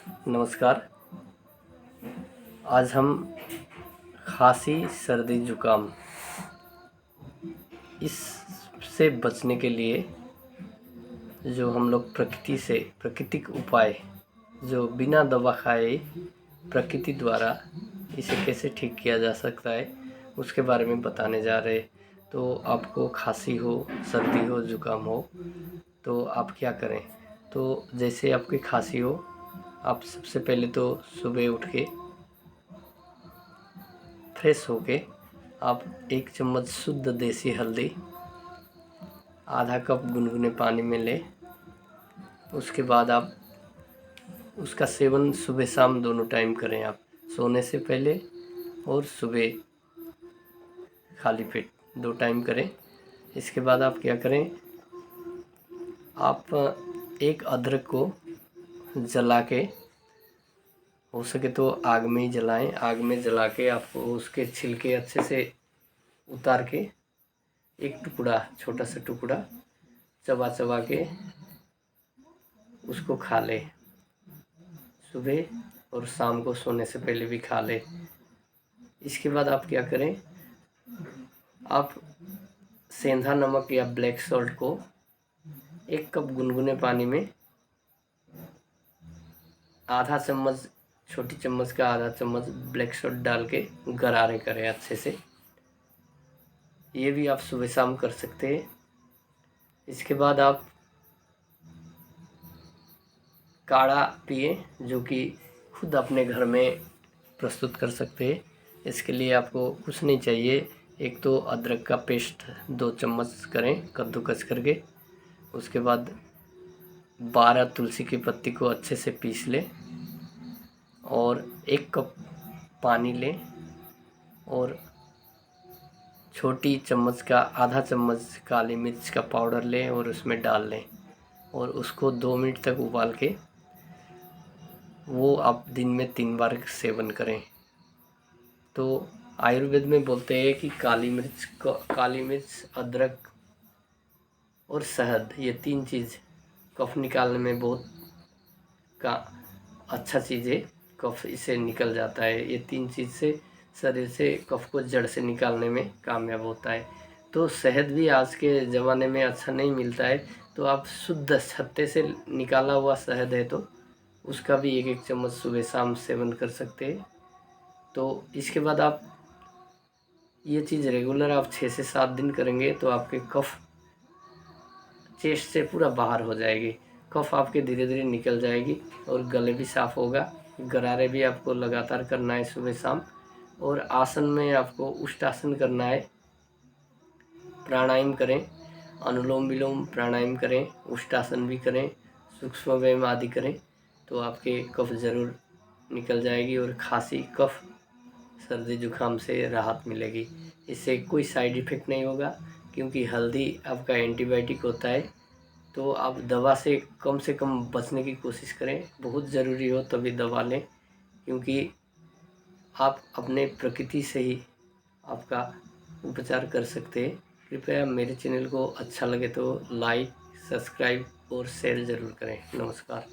नमस्कार। आज हम खांसी सर्दी जुकाम इससे बचने के लिए जो हम लोग प्रकृति से प्राकृतिक उपाय जो बिना दवा खाए प्रकृति द्वारा इसे कैसे ठीक किया जा सकता है उसके बारे में बताने जा रहे। तो आपको खांसी हो, सर्दी हो, जुकाम हो तो आप क्या करें। तो जैसे आपकी खांसी हो, आप सबसे पहले तो सुबह उठ के फ्रेश होके आप 1 चम्मच शुद्ध देसी हल्दी आधा कप गुनगुने पानी में लें। उसके बाद आप उसका सेवन सुबह शाम दोनों टाइम करें। आप सोने से पहले और सुबह खाली पेट 2 टाइम करें। इसके बाद आप क्या करें, आप एक अदरक को जला के, हो सके तो आग में ही जलाएं। आग में जला के आपको उसके छिलके अच्छे से उतार के एक टुकड़ा, छोटा सा टुकड़ा चबा चबा के उसको खा ले। सुबह और शाम को सोने से पहले भी खा ले। इसके बाद आप क्या करें, आप सेंधा नमक या ब्लैक सॉल्ट को 1 कप गुनगुने पानी में आधा चम्मच, छोटी चम्मच का आधा चम्मच ब्लैक सॉल्ट डाल के गरारे करें अच्छे से। ये भी आप सुबह शाम कर सकते हैं। इसके बाद आप काढ़ा पिए जो कि खुद अपने घर में प्रस्तुत कर सकते हैं। इसके लिए आपको कुछ नहीं चाहिए, एक तो अदरक का पेस्ट 2 चम्मच करें कद्दूकस करके। उसके बाद 12 तुलसी की पत्ती को अच्छे से पीस लें और 1 कप पानी लें और छोटी चम्मच का आधा चम्मच काली मिर्च का पाउडर लें और उसमें डाल लें और उसको 2 मिनट तक उबाल के वो आप दिन में 3 बार सेवन करें। तो आयुर्वेद में बोलते हैं कि काली मिर्च, अदरक और शहद, ये 3 चीज़ कफ निकालने में बहुत का अच्छा चीज़ है। कफ इसे निकल जाता है। ये 3 चीज़ से शरीर से कफ को जड़ से निकालने में कामयाब होता है। तो शहद भी आज के ज़माने में अच्छा नहीं मिलता है, तो आप शुद्ध छत्ते से निकाला हुआ शहद है तो उसका भी 1-1 चम्मच सुबह शाम सेवन कर सकते हैं। तो इसके बाद आप ये चीज़ रेगुलर आप 6 से 7 दिन करेंगे तो आपके कफ चेस्ट से पूरा बाहर हो जाएगी। कफ आपके धीरे धीरे निकल जाएगी और गले भी साफ़ होगा। गरारे भी आपको लगातार करना है सुबह शाम। और आसन में आपको उष्टासन करना है, प्राणायाम करें, अनुलोम विलोम प्राणायाम करें, उष्टासन भी करें, सूक्ष्म व्यायाम आदि करें तो आपके कफ ज़रूर निकल जाएगी और खांसी, कफ, सर्दी जुकाम से राहत मिलेगी। इससे कोई साइड इफ़ेक्ट नहीं होगा क्योंकि हल्दी आपका एंटीबायोटिक होता है। तो आप दवा से कम बचने की कोशिश करें। बहुत ज़रूरी हो तभी दवा लें, क्योंकि आप अपने प्रकृति से ही आपका उपचार कर सकते हैं। कृपया मेरे चैनल को अच्छा लगे तो लाइक, सब्सक्राइब और शेयर ज़रूर करें। नमस्कार।